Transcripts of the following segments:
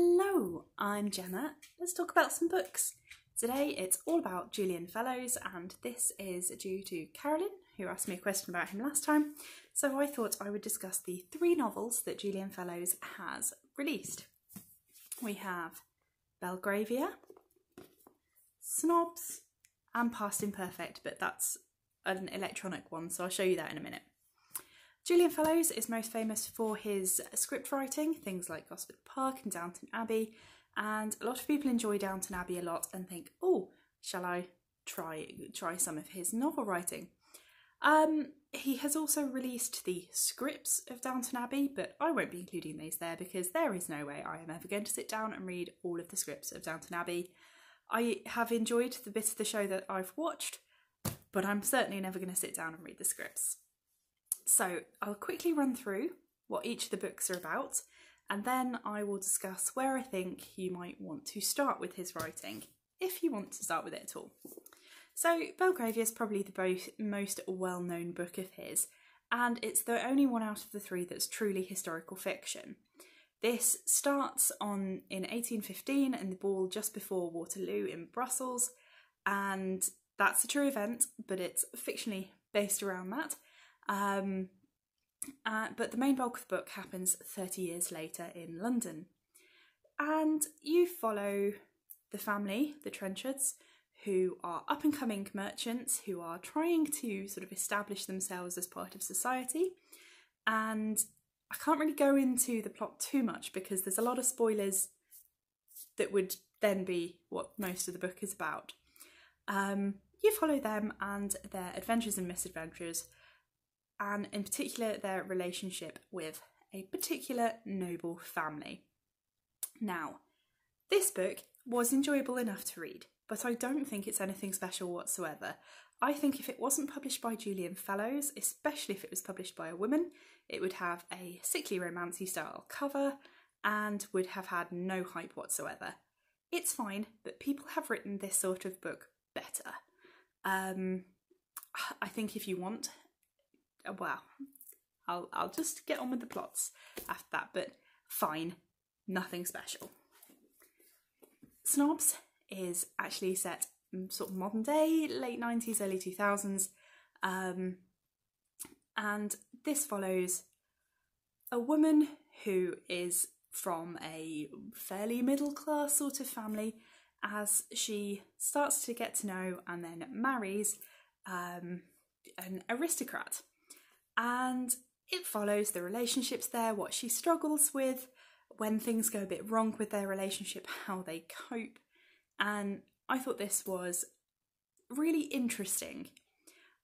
Hello, I'm Gemma. Let's talk about some books. Today it's all about Julian Fellowes, and this is due to Carolyn, who asked me a question about him last time. So I thought I would discuss the 3 novels that Julian Fellowes has released. We have Belgravia, Snobs, and Imperfect, but that's an electronic one, so I'll show you that in a minute. Julian Fellowes is most famous for his script writing, things like Gosford Park and Downton Abbey, and a lot of people enjoy Downton Abbey a lot and think, oh, shall I try some of his novel writing? He has also released the scripts of Downton Abbey, but I won't be including these there because there is no way I am ever going to sit down and read all of the scripts of Downton Abbey. I have enjoyed the bit of the show that I've watched, but I'm certainly never going to sit down and read the scripts. So I'll quickly run through what each of the books are about, and then I will discuss where I think you might want to start with his writing, if you want to start with it at all. So Belgravia is probably the most well-known book of his, and it's the only one out of the 3 that's truly historical fiction. This starts in 1815 in the ball just before Waterloo in Brussels, and that's a true event, but it's fictionally based around that. But the main bulk of the book happens 30 years later in London. And you follow the family, the Trenchards, who are up-and-coming merchants who are trying to sort of establish themselves as part of society. And I can't really go into the plot too much because there's a lot of spoilers that would then be what most of the book is about. You follow them and their adventures and misadventures, and in particular their relationship with a particular noble family. Now, this book was enjoyable enough to read, but I don't think it's anything special whatsoever. I think if it wasn't published by Julian Fellowes, especially if it was published by a woman, it would have a sickly romancy style cover and would have had no hype whatsoever. It's fine, but people have written this sort of book better. I think if you want, well, I'll just get on with the plots after that, but fine, nothing special. Snobs is actually set sort of modern day, late 90s, early 2000s, and this follows a woman who is from a fairly middle class sort of family as she starts to get to know and then marries an aristocrat. And it follows the relationships there, what she struggles with, when things go a bit wrong with their relationship, how they cope. And I thought this was really interesting.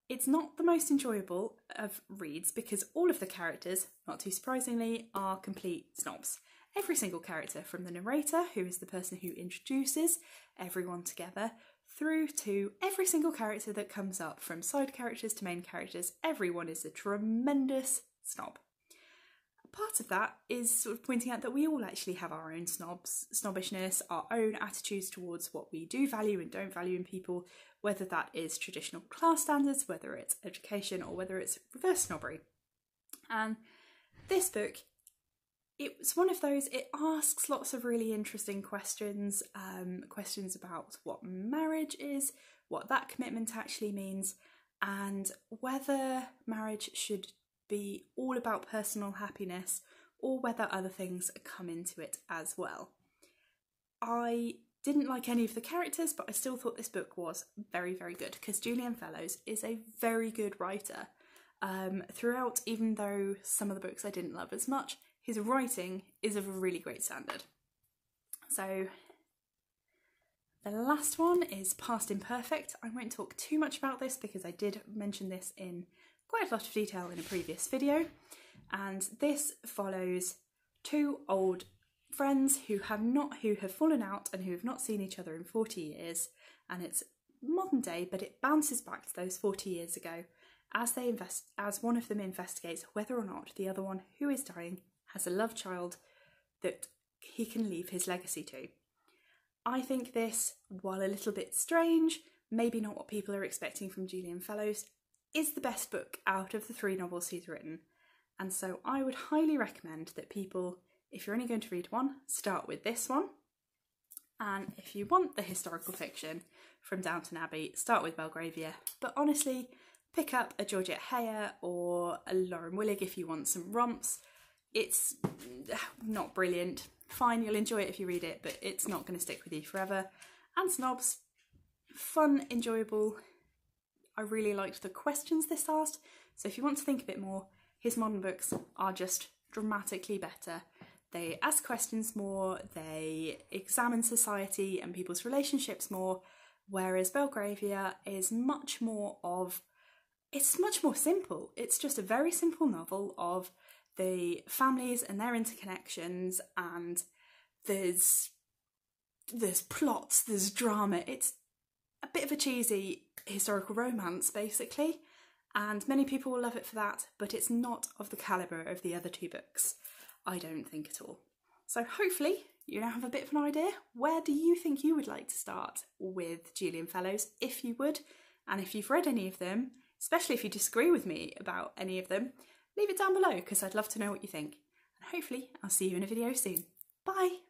It's not the most enjoyable of reads because all of the characters, not too surprisingly, are complete snobs. Every single character, from the narrator, who is the person who introduces everyone together, through to every single character that comes up, from side characters to main characters, everyone is a tremendous snob. Part of that is sort of pointing out that we all actually have our own snobbishness, our own attitudes towards what we do value and don't value in people, whether that is traditional class standards, whether it's education, or whether it's reverse snobbery. And this book, it's one of those, it asks lots of really interesting questions, questions about what marriage is, what that commitment actually means, and whether marriage should be all about personal happiness or whether other things come into it as well. I didn't like any of the characters, but I still thought this book was very, very good because Julian Fellowes is a very good writer. Throughout, even though some of the books I didn't love as much, his writing is of a really great standard. So the last one is Imperfect. I won't talk too much about this because I did mention this in quite a lot of detail in a previous video. And this follows 2 old friends who have fallen out and who have not seen each other in 40 years. And it's modern day, but it bounces back to those 40 years ago as one of them investigates whether or not the other one, who is dying, has a love child that he can leave his legacy to. I think this, while a little bit strange, maybe not what people are expecting from Julian Fellowes, is the best book out of the 3 novels he's written. And so I would highly recommend that people if you're only going to read one, start with this one. And if you want the historical fiction from Downton Abbey, start with Belgravia. But honestly, pick up a Georgette Heyer or a Lauren Willig if you want some romps. It's not brilliant. Fine, you'll enjoy it if you read it, but it's not going to stick with you forever. And Snobs, fun, enjoyable. I really liked the questions this asked, so if you want to think a bit more, his modern books are just dramatically better. They ask questions more, they examine society and people's relationships more, whereas Belgravia is much more simple. It's just a very simple novel of the families and their interconnections, and there's plots, there's drama. It's a bit of a cheesy historical romance, basically, and many people will love it for that, but it's not of the calibre of the other two books, I don't think at all. So hopefully you now have a bit of an idea. Where do you think you would like to start with Julian Fellowes, if you would? And if you've read any of them, especially if you disagree with me about any of them, leave it down below because I'd love to know what you think. And hopefully I'll see you in a video soon. Bye!